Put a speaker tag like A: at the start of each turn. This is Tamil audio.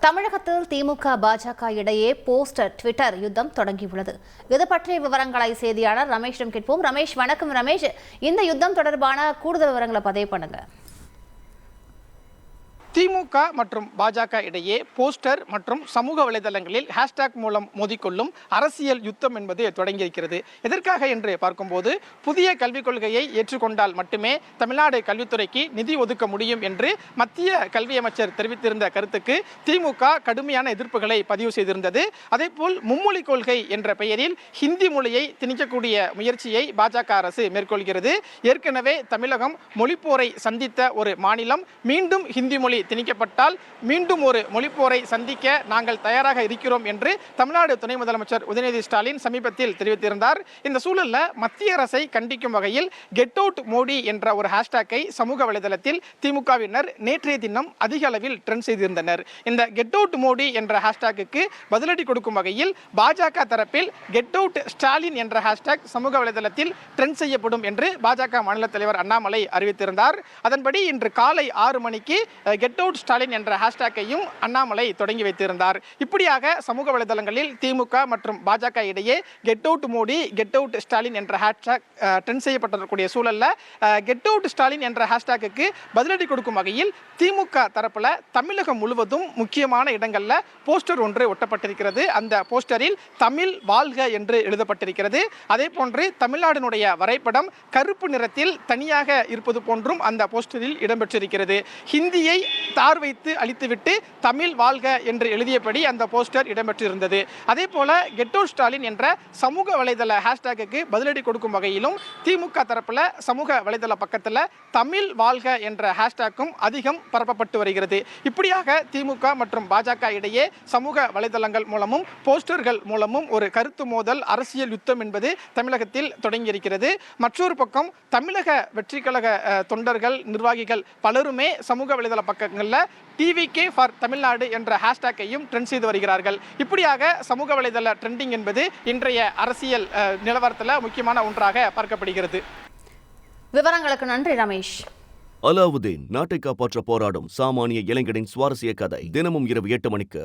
A: தமிழகத்தில் திமுக பாஜக இடையே போஸ்டர் ட்விட்டர் யுத்தம் தொடங்கியுள்ளது. இது பற்றிய விவரங்களை செய்தியாளர் ரமேஷிடம் கேட்போம். ரமேஷ், வணக்கம். ரமேஷ், இந்த யுத்தம் தொடர்பான கூடுதல் விவரங்களை பதிவு பண்ணுங்க.
B: திமுக மற்றும் பாஜக இடையே போஸ்டர் மற்றும் சமூக வலைதளங்களில் ஹேஷ்டாக் மூலம் மோதிக்கொள்ளும் அரசியல் யுத்தம் என்பது தொடங்கியிருக்கிறது. எதற்காக என்று பார்க்கும்போது, புதிய கல்விக் கொள்கையை ஏற்றுக்கொண்டால் மட்டுமே தமிழ்நாடு கல்வித்துறைக்கு நிதி ஒதுக்க முடியும் என்று மத்திய கல்வி அமைச்சர் தெரிவித்திருந்த கருத்துக்கு திமுக கடுமையான எதிர்ப்புகளை பதிவு செய்திருந்தது. அதேபோல் மும்மொழி கொள்கை என்ற பெயரில் ஹிந்தி மொழியை திணிக்கக்கூடிய முயற்சியை பாஜக அரசு மேற்கொள்கிறது. ஏற்கனவே தமிழகம் மொழிப்போரை சந்தித்த ஒரு மாநிலம். மீண்டும் ஹிந்தி மொழி திணிக்கப்பட்டால் மீண்டும் ஒரு மொழிப்போரை சந்திக்க நாங்கள் தயாராக இருக்கிறோம் என்று தமிழ்நாடு துணை முதலமைச்சர் உதயநிதி ஸ்டாலின் சமீபத்தில் தெரிவித்திருந்தார். இந்த சூழலில் மத்திய அரசை கண்டிக்கும் வகையில் கெட் அவுட் மோடி என்ற ஒரு ஹேஷ்டாக்கை சமூக வலைதளத்தில் திமுகவினர் நேற்றைய தினம் அதிக அளவில் ட்ரெண்ட் செய்திருந்தனர். இந்த கெட் அவுட் மோடி என்ற ஹேஷ்டாக்கு பதிலடி கொடுக்கும் வகையில் பாஜக தரப்பில் கெட் அவுட் ஸ்டாலின் என்ற ஹேஷ்டாக் சமூக வலைதளத்தில் ட்ரெண்ட் செய்யப்படும் என்று பாஜக மாநில தலைவர் அண்ணாமலை அறிவித்திருந்தார். அதன்படி இன்று காலை 6 மணிக்கு கெட் அவுட் ஸ்டாலின் என்ற ஹேஷ்டாக்கையும் அண்ணாமலை தொடங்கி வைத்திருந்தார். இப்படியாக சமூக வலைதளங்களில் திமுக மற்றும் பாஜக இடையே get out Modi, get out Stalin என்ற ஹேஷ்டாக் ட்ரெண்ட் செய்யப்பட்டிருக்கக்கூடிய சூழல்ல கெட் அவுட் ஸ்டாலின் என்ற ஹேஷ்டாக்கு பதிலடி கொடுக்கும் வகையில் திமுக தரப்புல தமிழகம் முழுவதும் முக்கியமான இடங்கள்ல போஸ்டர் ஒன்று ஒட்டப்பட்டிருக்கிறது. அந்த போஸ்டரில் தமிழ் வாழ்க என்று எழுதப்பட்டிருக்கிறது. அதே போன்று தமிழ்நாட்டினுடைய வரைபடம் கருப்பு நிறத்தில் தனியாக இருப்பது போன்றும் அந்த போஸ்டரில் இடம்பெற்றிருக்கிறது. ஹிந்தியை தார் வைத்து அழித்துவிட்டு தமிழ் வாழ்க என்று எழுதியபடி அந்த போஸ்டர் இடம்பெற்றிருந்தது. அதே போல கெட் அவுட் ஸ்டாலின் என்ற சமூக வலைதள ஹேஷ்டாக்கு பதிலடி கொடுக்கும் வகையிலும் திமுக தரப்புல சமூக வலைதள பக்கத்தில் தமிழ் வாழ்க என்ற ஹேஷ்டாக்கும் அதிகம் பரப்பப்பட்டு வருகிறது. இப்படியாக திமுக மற்றும் பாஜக இடையே சமூக வலைதளங்கள் மூலமும் போஸ்டர்கள் மூலமும் ஒரு கருத்து மோதல், அரசியல் யுத்தம் என்பது தமிழகத்தில் தொடங்கியிருக்கிறது. மற்றொரு பக்கம் தமிழக வெற்றி கழக தொண்டர்கள், நிர்வாகிகள் பலருமே சமூக வலைதள பக்கங்களில் டிவிகே ஃபார் தமிழ்நாடு என்ற ஹேஷ்டாக்கையும் ட்ரெண்ட் செய்து வருகிறார்கள். இப்படியாக சமூக வலைதள ட்ரெண்டிங் என்பது இன்றைய அரசியல் நிலவரத்தில் முக்கியமான ஒன்றாக பார்க்கப்படுகிறது.
A: விவரங்களுக்கு நன்றி ரமேஷ்.
C: அலாவுதீன் நாட்டை காப்பாற்ற போராடும் சாமானிய இளைஞனின் சுவாரஸ்ய கதை தினமும் இரவு 8 மணிக்கு.